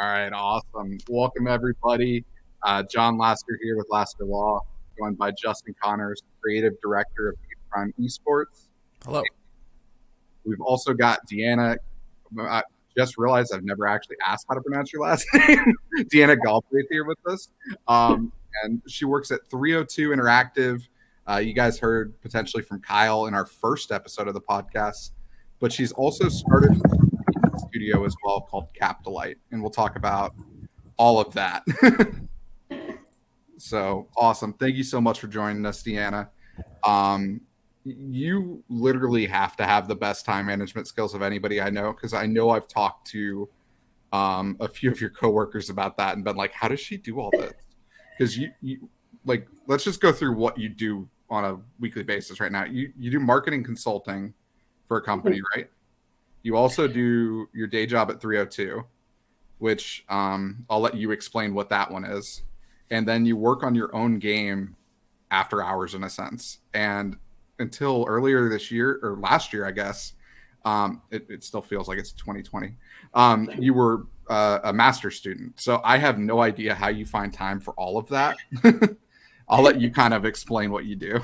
All right, awesome. Welcome, everybody. John Lasker here with Lasker Law, joined by Justin Connors, Creative Director of Prime Esports. Hello. We've also got Deana. I just realized I've never actually asked how to pronounce your last name. Deana Galbraith here with us. And she works at 302 Interactive. You guys heard potentially from Kyle in our first episode of the podcast, but she's also started a studio as well called Captilight, and we'll talk about all of that. So awesome. Thank you so much for joining us, Deana. You literally have to have the best time management skills of anybody I know, because I know I've talked to a few of your coworkers about that and been like, how does she do all this? Because you like, let's just go through what you do on a weekly basis right now. You do marketing consulting for a company, right? You also do your day job at 302, which I'll let you explain what that one is. And then you work on your own game after hours, in a sense. And until earlier this year, or last year, I guess, it still feels like it's 2020, you were a master's student. So I have no idea how you find time for all of that. I'll let you kind of explain what you do.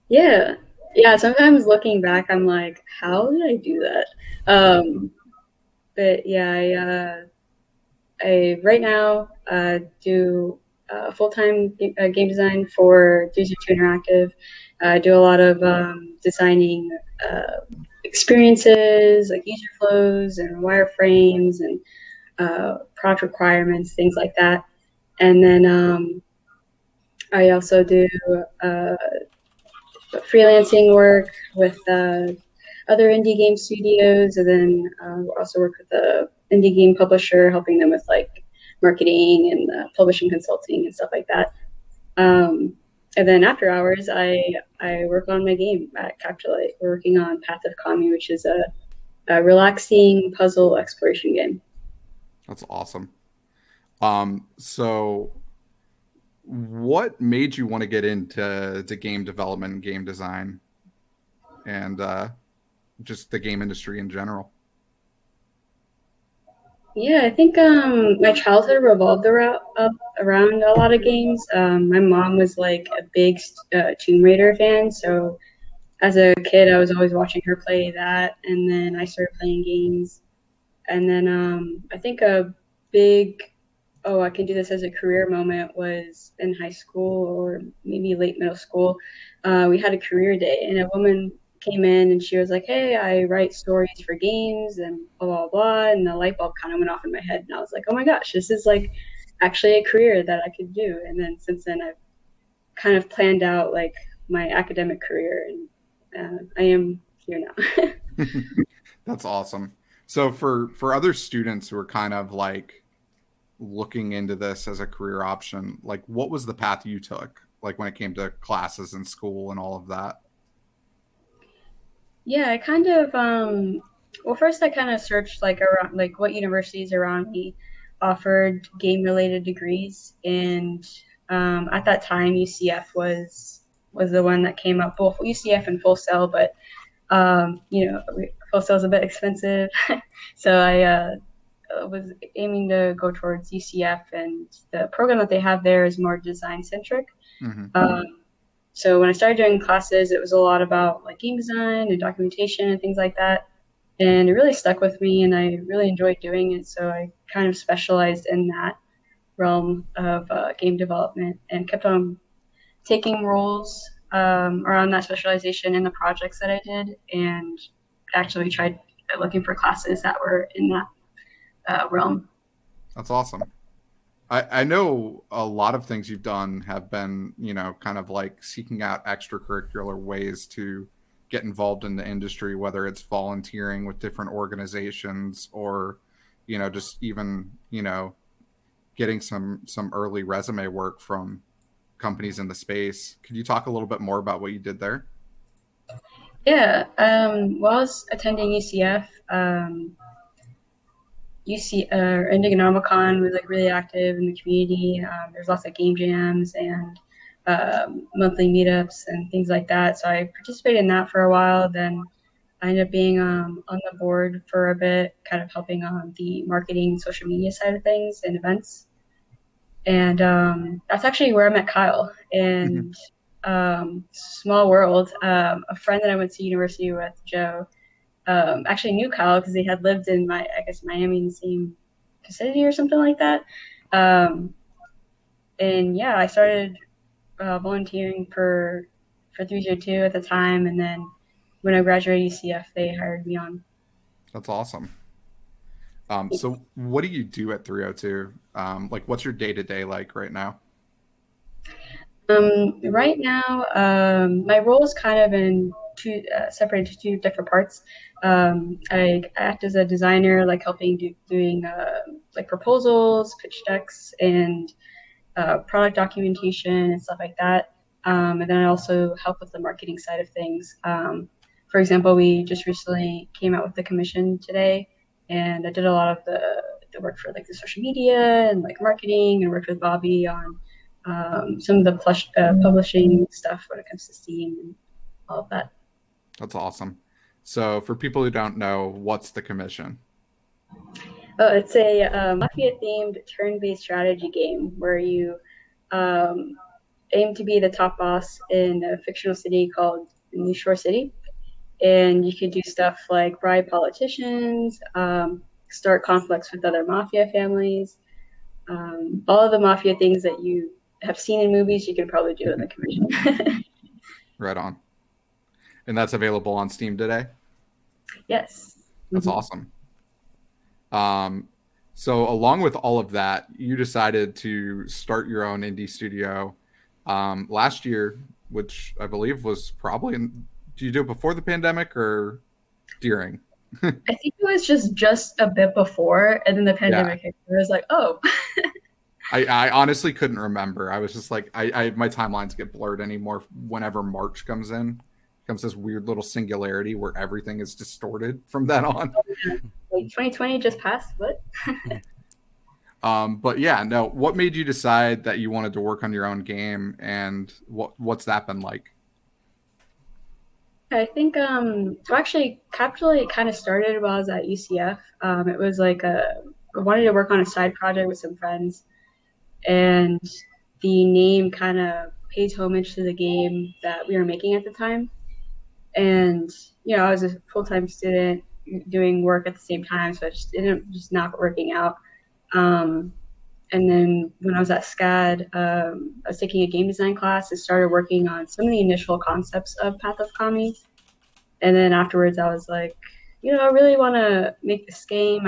Yeah. Yeah, sometimes looking back, I'm like, how did I do that? But yeah, I right now do full-time game design for 202 Interactive. I do a lot of designing experiences, like user flows and wireframes and product requirements, things like that. And then I also do freelancing work with other indie game studios, and then also work with the indie game publisher, helping them with like marketing and publishing consulting and stuff like that. And then after hours, I work on my game at Captilight. We're working on Path of Kami, which is a relaxing puzzle exploration game. That's awesome. So what made you want to get into game development and game design and just the game industry in general? Yeah, I think my childhood revolved around a lot of games. My mom was like a big Tomb Raider fan, so as a kid, I was always watching her play that, and then I started playing games. And then I think a big, oh, I can do this as a career moment was in high school or maybe late middle school. We had a career day, and a woman came in and she was like, "Hey, I write stories for games and blah blah blah." And the light bulb kind of went off in my head, and I was like, "Oh my gosh, this is like actually a career that I could do." And then since then, I've kind of planned out like my academic career, and I am here now. That's awesome. So for other students who are kind of like looking into this as a career option, like what was the path you took, like when it came to classes and school and all of that? Yeah, I kind of well, first I kind of searched like around like what universities around me offered game related degrees, and at that time UCF was the one that came up. Both UCF and Full Sail, but Full Sail is a bit expensive, so I was aiming to go towards UCF, and the program that they have there is more design centric. Mm-hmm. So when I started doing classes, it was a lot about like game design and documentation and things like that. And it really stuck with me, and I really enjoyed doing it. So I kind of specialized in that realm of game development and kept on taking roles around that specialization in the projects that I did, and actually tried looking for classes that were in that realm. That's awesome. I know a lot of things you've done have been, kind of like seeking out extracurricular ways to get involved in the industry, whether it's volunteering with different organizations or, just even, getting some early resume work from companies in the space. Could you talk a little bit more about what you did there? Yeah, while I was attending UCF, Indigonomicon was like really active in the community. There's lots of game jams and monthly meetups and things like that. So I participated in that for a while. Then I ended up being on the board for a bit, kind of helping on the marketing, social media side of things and events. And that's actually where I met Kyle. And small world, a friend that I went to university with, Joe, actually knew Kyle because they had lived in I guess Miami in the same vicinity or something like that. Um, and yeah, I started volunteering for 302 at the time, and then when I graduated UCF, they hired me on. That's awesome. So what do you do at 302? Like, what's your day to day like right now? Right now, my role is kind of in two separated into two different parts. I act as a designer, like helping doing like proposals, pitch decks, and product documentation and stuff like that. And then I also help with the marketing side of things. For example, we just recently came out with the commission today, and I did a lot of the work for like the social media and like marketing, and worked with Bobby on some of the publishing stuff when it comes to Steam and all of that. That's awesome. So for people who don't know, what's the commission? Oh, it's a mafia themed turn-based strategy game where you um, aim to be the top boss in a fictional city called New Shore City. And you can do stuff like bribe politicians, start conflicts with other mafia families, all of the mafia things that you have seen in movies, you can probably do in the commission. Right on. And that's available on Steam today. Yes. That's Mm-hmm. awesome. Um, so along with all of that, you decided to start your own indie studio last year, which I believe was probably do you do it before the pandemic or during? I think it was just a bit before, and then the Yeah. pandemic hit. It was like, oh, I honestly couldn't remember. I was just like, my timelines get blurred anymore whenever March comes in. Comes this weird little singularity where everything is distorted from then on. like 2020 just passed. What? But yeah, no. What made you decide that you wanted to work on your own game, and what's that been like? I think so actually Captilight kind of started while I was at UCF. It was like I wanted to work on a side project with some friends, and the name kind of pays homage to the game that we were making at the time. And I was a full-time student doing work at the same time, so it just ended up just not working out. Um, and then when I was at SCAD, I was taking a game design class and started working on some of the initial concepts of Path of Kami. And then afterwards, I was like, I really want to make this game.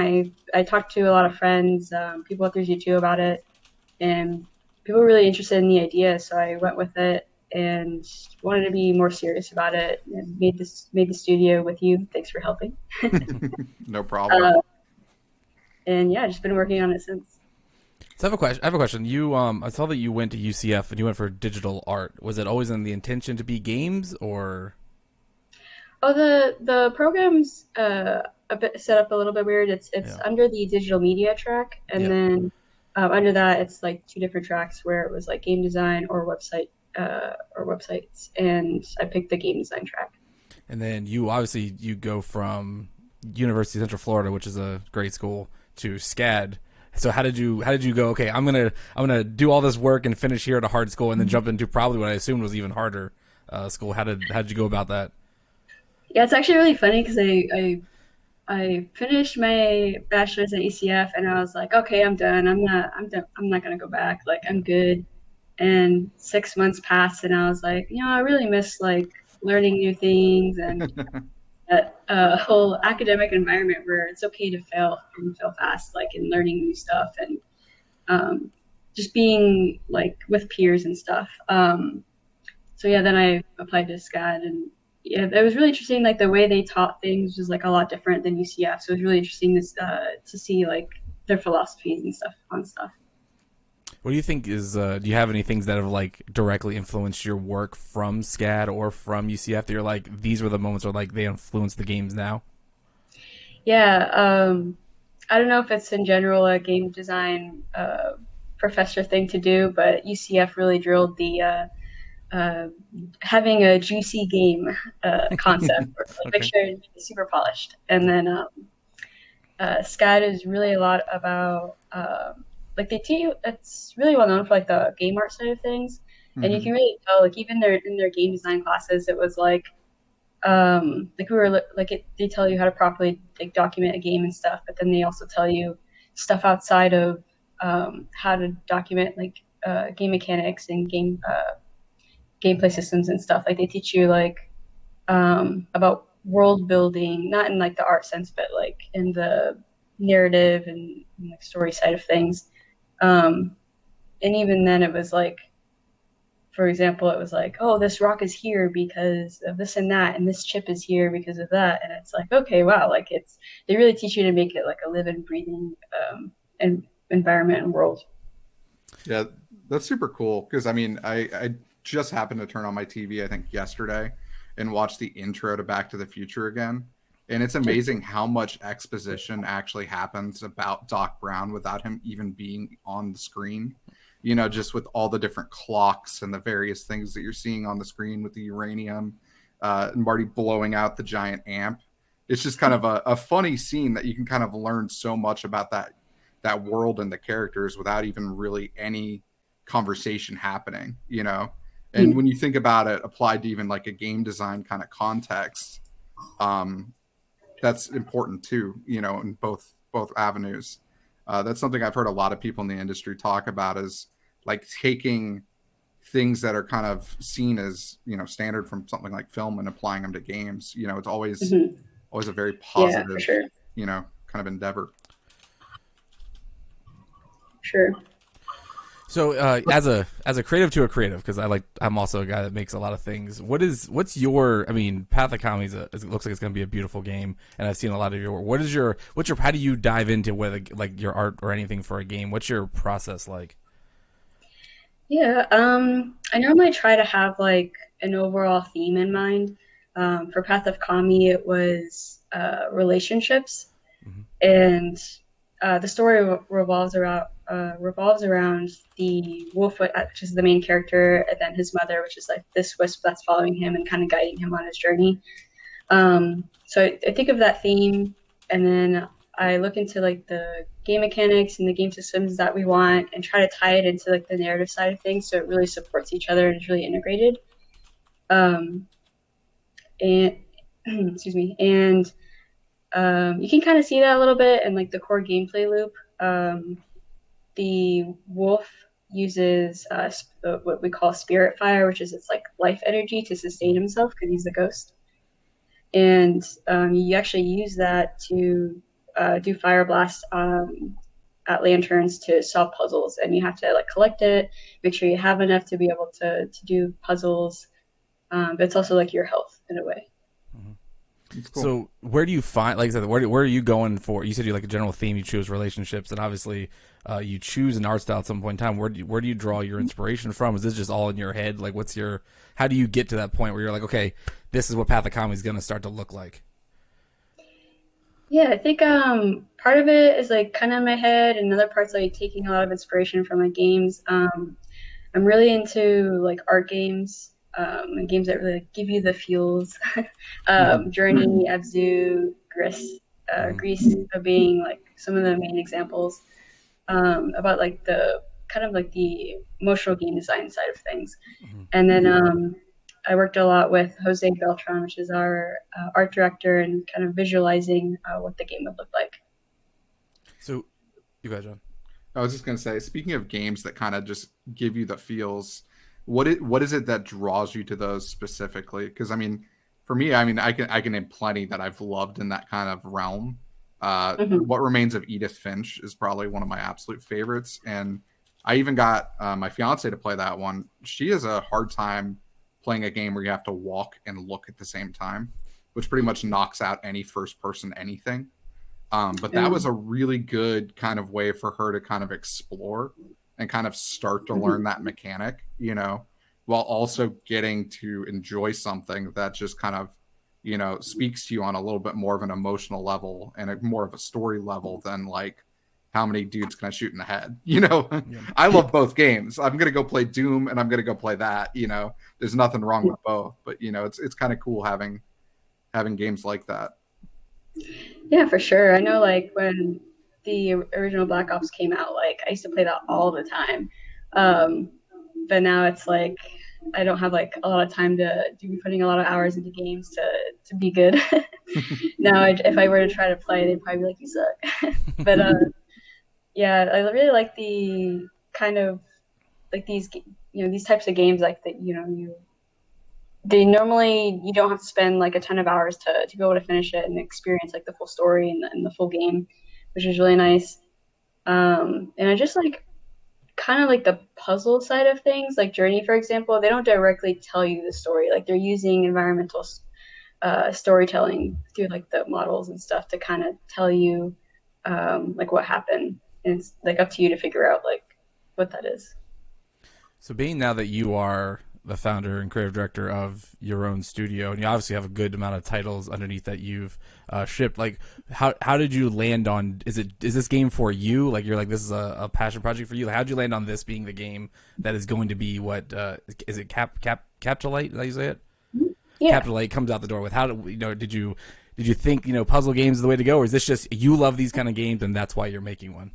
I talked to a lot of friends, people at 3G2 about it, and people were really interested in the idea. So I went with it and wanted to be more serious about it. And made the studio with you. Thanks for helping. No problem. Uh, and yeah, just been working on it since. So I have a question. You, I saw that you went to UCF and you went for digital art. Was it always in the intention to be games, or? Oh, the program's a bit set up a little bit weird. It's Yeah. under the digital media track, and Yep. then under that, it's like two different tracks where it was like game design or websites, and I picked the game design track. And then you go from University of Central Florida, which is a great school, to SCAD. So how did you go? Okay, I'm gonna do all this work and finish here at a hard school, and then jump into probably what I assumed was even harder school. How did you go about that? Yeah, it's actually really funny because I finished my bachelor's at ECF, and I was like, okay, I'm done. I'm done. I'm not gonna go back. Like I'm good. And 6 months passed, and I was like, I really miss like learning new things and that whole academic environment where it's okay to fail and fail fast, like in learning new stuff and um, just being like with peers and stuff. So yeah, then I applied to SCAD, and yeah, it was really interesting. Like the way they taught things was like a lot different than UCF. So it was really interesting to see like their philosophies and stuff on stuff. What do you think is? Do you have any things that have like directly influenced your work from SCAD or from UCF that you're like these were the moments where like they influence the games now? Yeah, I don't know if it's in general a game design professor thing to do, but UCF really drilled the having a juicy game concept, or like make Okay. sure it's super polished. And then SCAD is really a lot about like they teach you. It's really well known for like the game art side of things, and you Hmm. can really tell like even in their game design classes, it was like we were like they tell you how to properly like document a game and stuff, but then they also tell you stuff outside of how to document like game mechanics and gameplay systems and stuff. Like they teach you like about world building, not in like the art sense, but like in the narrative and like story side of things. Um, and even then, it was like, for example, it was like, oh, this rock is here because of this and that, and this chip is here because of that. And it's like, okay, wow, like it's they really teach you to make it like a living, breathing environment and world. Yeah, that's super cool because I mean, I just happened to turn on my TV I think yesterday and watch the intro to Back to the Future again. And it's amazing how much exposition actually happens about Doc Brown without him even being on the screen. You know, just with all the different clocks and the various things that you're seeing on the screen with the uranium, and Marty blowing out the giant amp. It's just kind of a funny scene that you can kind of learn so much about that world and the characters without even really any conversation happening, you know? And when you think about it applied to even like a game design kind of context, um, that's important too, you know, in both avenues. That's something I've heard a lot of people in the industry talk about is like taking things that are kind of seen as, you know, standard from something like film and applying them to games. You know, it's Mm-hmm. always a very Yeah, for positive, sure, you know, kind of endeavor. sure. So as a creative to a creative, because I'm also a guy that makes a lot of things. What's your, I mean, Path of Comedy it looks like it's going to be a beautiful game, and I've seen a lot of your work. What's your how do you dive into whether like your art or anything for a game? What's your process like? Yeah, I normally try to have like an overall theme in mind. For Path of Kami, it was relationships, Hmm. and the story revolves around the wolf, which is the main character, and then his mother, which is like this wisp that's following him and kind of guiding him on his journey. So I think of that theme, and then I look into like the game mechanics and the game systems that we want, and try to tie it into like the narrative side of things, so it really supports each other and is really integrated. Um, and excuse me, and you can kind of see that a little bit in like the core gameplay loop. The wolf uses what we call spirit fire, which is its like life energy to sustain himself because he's the ghost. And you actually use that to do fire blasts at lanterns to solve puzzles, and you have to like collect it, make sure you have enough to be able to do puzzles. But it's also like your health in a way. It's cool. So where do you find, like I said, where are you going for? You said you like a general theme. You choose relationships, and obviously, you choose an art style at some point in time. Where do you draw your inspiration from? Is this just all in your head? Like, how do you get to that point where you're like, okay, this is what Path of Comedy is going to start to look like? Yeah, I think part of it is like kind of in my head, and other parts like taking a lot of inspiration from my games. I'm really into like art games, and games that really like, give you the feels. Journey, Abzu, Mm-hmm. Greece being like some of the main examples about like the kind of like the emotional game design side of things. Mm-hmm. And then I worked a lot with Jose Beltran, which is our art director, and kind of visualizing what the game would look like. So you guys, John. I was just gonna say, speaking of games that kind of just give you the feels, what is it that draws you to those specifically? Because I mean, for me, I mean, I can name plenty that I've loved in that kind of realm. Mm-hmm. What Remains of Edith Finch is probably one of my absolute favorites, and I even got my fiance to play that one. She has a hard time playing a game where you have to walk and look at the same time, which pretty much knocks out any first person anything. But that was a really good kind of way for her to kind of explore and kind of start to learn Mm-hmm. that mechanic, you know, while also getting to enjoy something that just kind of, you know, speaks to you on a little bit more of an emotional level and more of a story level than like how many dudes can I shoot in the head? You know, Yeah. I love both games. I'm gonna go play Doom and I'm gonna go play that. You know, there's nothing wrong with both, but you know, it's kind of cool having games like that. Yeah, for sure. I know like when the original Black Ops came out, like I used to play that all the time. Um, but now it's like I don't have like a lot of time to be putting a lot of hours into games to be good. Now, if I were to try to play, they'd probably be like, "You suck." But yeah, I really like the kind of like these types of games like that. They normally you don't have to spend like a ton of hours to be able to finish it and experience like the full story and the full game, which is really nice. And I just like kind of like the puzzle side of things, like Journey, for example. They don't directly tell you the story. Like they're using environmental storytelling through like the models and stuff to kind of tell you like what happened. And it's like up to you to figure out like what that is. So being now that you are the founder and creative director of your own studio, and you obviously have a good amount of titles underneath that you've shipped, like how did you land on? Is this game for you? Like you're like this is a passion project for you. Like, how did you land on this being the game that is going to be what is it Captilight? Is that how you say it? Yeah. Captilight comes out the door with. How do you know? Did you think puzzle games is the way to go, or is this just you love these kind of games and that's why you're making one?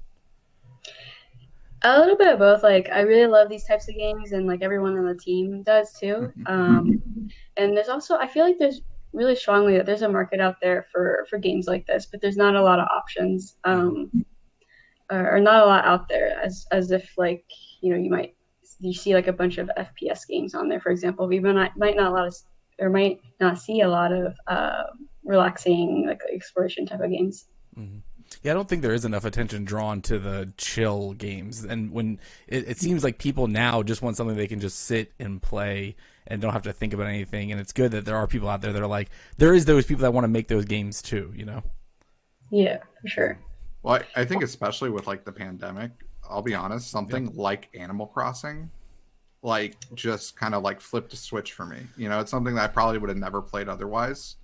A little bit of both. Like I really love these types of games, and like everyone on the team does too. And there's also I feel like there's really strongly that there's a market out there for games like this, but there's not a lot of options, or not a lot out there. As if like you see like a bunch of FPS games on there, for example. We might not a lot of or might not see a lot of relaxing like exploration type of games. Mm-hmm. Yeah, I don't think there is enough attention drawn to the chill games, and when it seems like people now just want something they can just sit and play and don't have to think about anything. And it's good that there are people out there that are like, there is those people that want to make those games too. Yeah, for sure. Well, I think especially with like the pandemic, I'll be honest, something like Animal Crossing, like just kind of like flipped a switch for me. You know, it's something that I probably would have never played otherwise.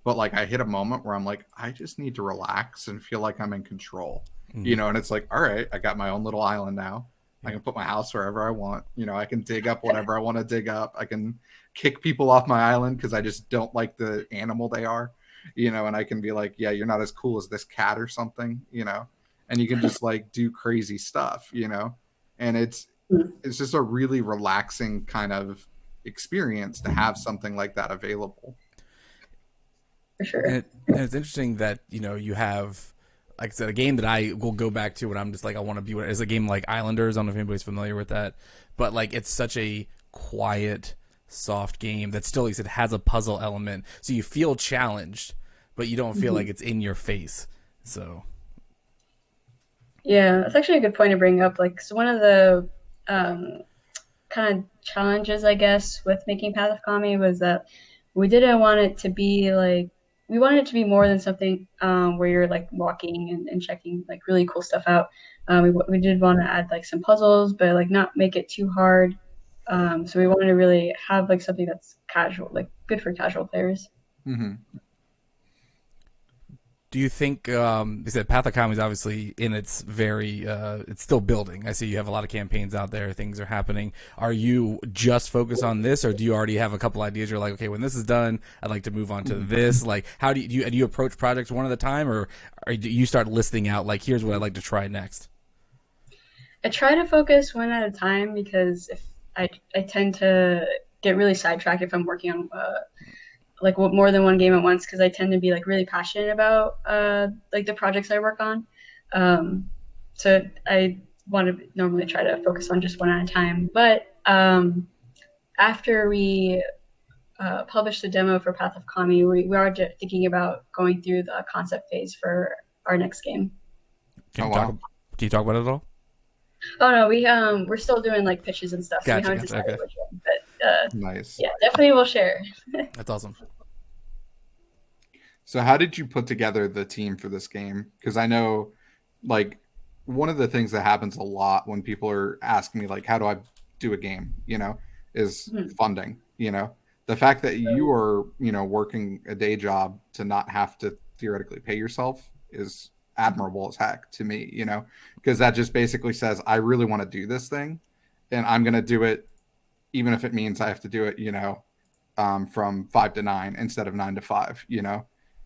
But like I hit a moment where I'm like, I just need to relax and feel like I'm in control. You know, and it's like, all right, I got my own little island now. I can put my house wherever I want. You know, I can dig up whatever I want to dig up. I can kick people off my island because I just don't like the animal they are. You know, and I can be like, yeah, you're not as cool as this cat or something. You know, and you can just like do crazy stuff. You know, and it's just a really relaxing kind of experience to have something like that available. For sure. And it's interesting that you have, like I said, a game that I will go back to when I'm just like I want to be is a game like Islanders. I don't know if anybody's familiar with that, but like it's such a quiet, soft game that still, like I said, has a puzzle element, so you feel challenged, but you don't feel like it's in your face. So Yeah, that's actually a good point to bring up. Like, so one of the kind of challenges, I guess, with making Path of Kami was that we didn't want it to be like we wanted it to be more than something where you're like walking and checking like really cool stuff out. We did want to add like some puzzles, but like not make it too hard. So we wanted to really have like something that's casual, like good for casual players. Mm-hmm. do you think you said Path of Kami is obviously in its very it's still building. I see you have a lot of campaigns out there, things are happening. Are you just focused on this, or do you already have a couple ideas you're like, okay, when this is done I'd like to move on to this? Like, how do you approach projects one at a time, or do you start listing out like, here's what I'd like to try next? I try to focus one at a time because if I tend to get really sidetracked if I'm working on like more than one game at once because I tend to be like really passionate about like the projects I work on. So I want to normally try to focus on just one at a time. But after we publish the demo for Path of Kami, we are thinking about going through the concept phase for our next game. Can Oh, you talk? wow. Can you talk about it at all? Oh no, we're still doing like pitches and stuff. So we Gotcha. haven't decided Okay, which one, but Nice. yeah, definitely we'll share. that's awesome. So how did you put together the team for this game? Because I know, like, one of the things that happens a lot when people are asking me, like, how do I do a game, is funding. The fact that you are, working a day job to not have to theoretically pay yourself is admirable as heck to me, because that just basically says I really want to do this thing, and I'm going to do it, even if it means I have to do it, from 5 to 9 instead of 9 to 5,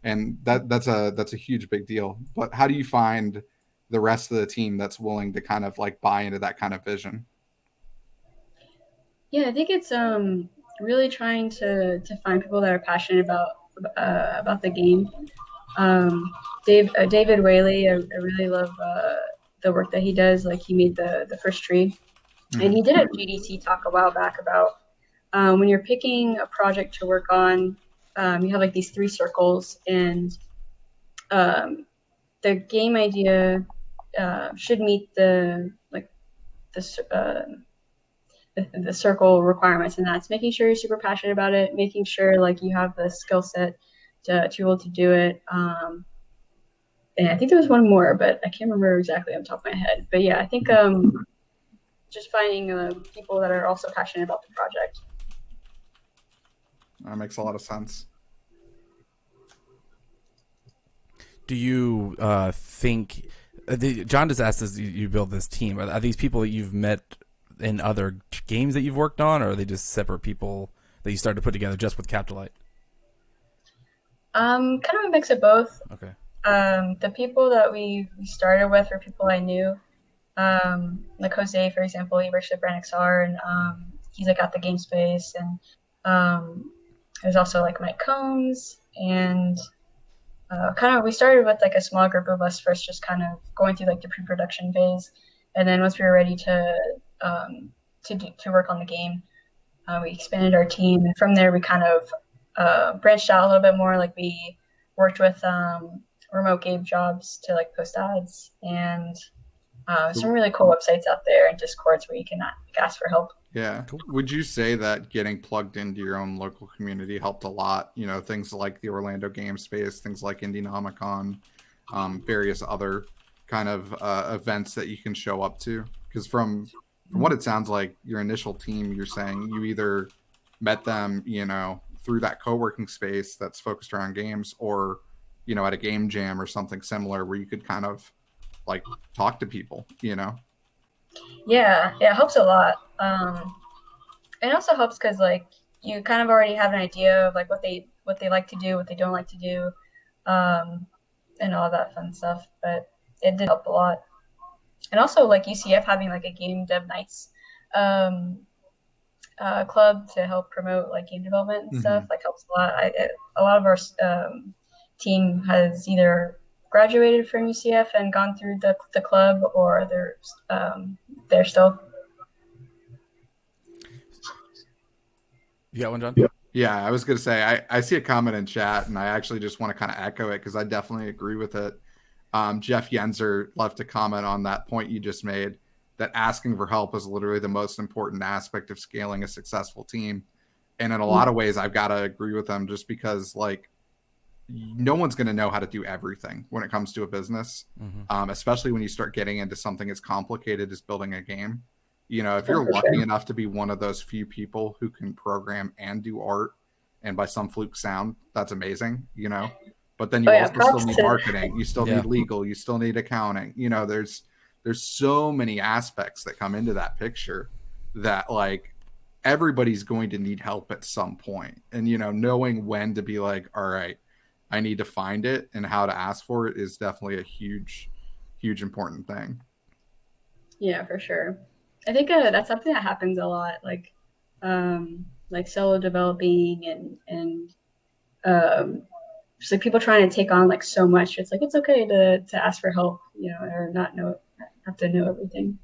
and that's a huge big deal. But how do you find the rest of the team that's willing to kind of like buy into that kind of vision? Yeah, I think it's really trying to find people that are passionate about the game. Um, David Whaley, I really love the work that he does. Like he made the first tree, and he did a GDC talk a while back about when you're picking a project to work on, you have like these 3 circles, and the game idea should meet the the circle requirements, and that's making sure you're super passionate about it, making sure like you have the skill set to be able to do it. And I think there was one more, but I can't remember exactly on the top of my head. But yeah, I think just finding people that are also passionate about the project. That makes a lot of sense. Do you think John just asked us, you build this team? Are these people that you've met in other games that you've worked on, or are they just separate people that you started to put together just with Captilight? Kind of a mix of both. Okay. The people that we started with were people I knew. Like Jose, for example, he works at Brand XR, and he's like at the game space. And there's also like Mike Combs, and we started with like a small group of us first, just kind of going through like the pre-production phase, and then once we were ready to work on the game, we expanded our team, and from there we kind of branched out a little bit more. Like we worked with remote game jobs to like post ads, and some really cool websites out there and Discords where you can ask for help. Yeah. Cool. Would you say that getting plugged into your own local community helped a lot? Things like the Orlando Game Space, things like Indienomicon, various other kind of events that you can show up to? Because from what it sounds like, your initial team, you're saying you either met them, through that co-working space that's focused around games, or, at a game jam or something similar where you could kind of like talk to people, Yeah, it helps a lot. It also helps because like you kind of already have an idea of like what they like to do, what they don't like to do, and all that fun stuff. But it did help a lot. And also like UCF having like a game dev nights club to help promote like game development and stuff like helps a lot. A lot of our team has either graduated from UCF and gone through the club, or they're still. You got one, John? Yeah, I was going to say, I see a comment in chat, and I actually just want to kind of echo it because I definitely agree with it. Jeff Yenzer left a comment on that point you just made, that asking for help is literally the most important aspect of scaling a successful team. And in a lot of ways, I've got to agree with them, just because like no one's going to know how to do everything when it comes to a business, especially when you start getting into something as complicated as building a game. If you're lucky enough to be one of those few people who can program and do art, and by some fluke sound, that's amazing, but then you also still need marketing, you still need legal, you still need accounting, there's so many aspects that come into that picture that like everybody's going to need help at some point. And, knowing when to be like, all right, I need to find it and how to ask for it is definitely a huge, huge important thing. Yeah, for sure. I think that's something that happens a lot, like solo developing and just like people trying to take on like so much. It's like it's okay to ask for help, or not have to know everything.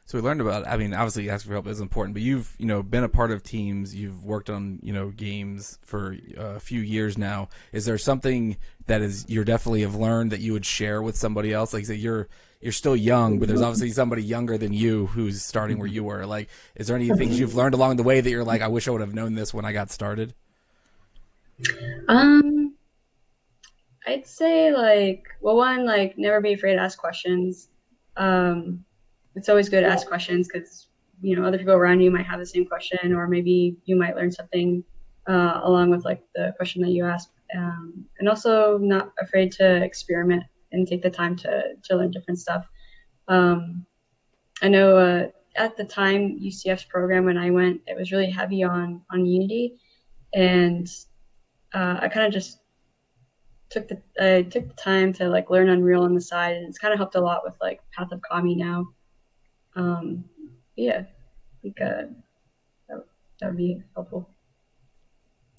So we learned about, obviously asking for help is important, but you've, been a part of teams, you've worked on, games for a few years now. Is there something that you're definitely have learned that you would share with somebody else? Like say you're still young, but there's obviously somebody younger than you who's starting where you were. Like, is there any things you've learned along the way that you're like, I wish I would have known this when I got started? I'd say one, never be afraid to ask questions. It's always good to ask questions because, other people around you might have the same question, or maybe you might learn something along with like the question that you asked. And also not afraid to experiment and take the time to learn different stuff. I know at the time UCF's program when I went, it was really heavy on Unity, and I kind of just I took the time to like learn Unreal on the side, and it's kind of helped a lot with like Path of Kami now. Yeah, I think that would be helpful.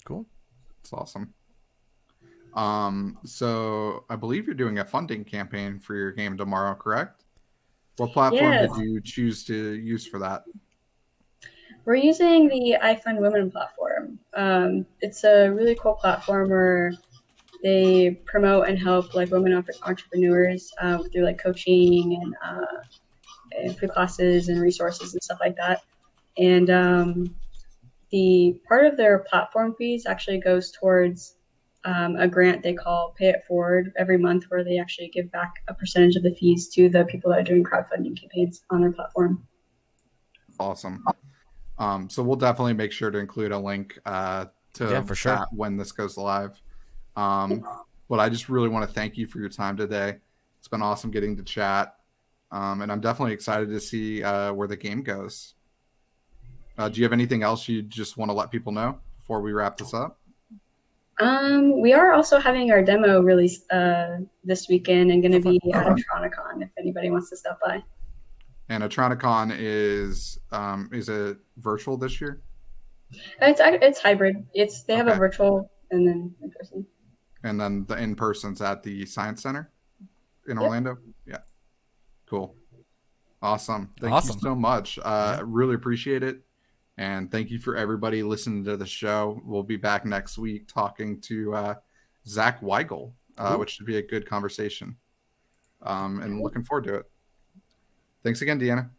Cool. It's awesome. So I believe you're doing a funding campaign for your game tomorrow, correct? What platform Yeah, did you choose to use for that? we're using the iFund Women platform. It's a really cool platform where they promote and help like women entrepreneurs through like coaching and free classes and resources and stuff like that. And the part of their platform fees actually goes towards a grant they call Pay It Forward every month, where they actually give back a percentage of the fees to the people that are doing crowdfunding campaigns on their platform. Awesome. So we'll definitely make sure to include a link to For sure. that when this goes live. But I just really want to thank you for your time today. It's been awesome getting to chat. And I'm definitely excited to see where the game goes. Do you have anything else you just want to let people know before we wrap this up? We are also having our demo release this weekend and going to be at Atronicon if anybody wants to stop by. And Atronicon is it virtual this year? It's hybrid. They have a virtual and then in person. And then the in person's at the Science Center in Orlando. Yeah, cool, awesome. Thank you so much. Really appreciate it, and thank you for everybody listening to the show. We'll be back next week talking to Zach Weigel, which should be a good conversation. And looking forward to it. Thanks again, Deanna.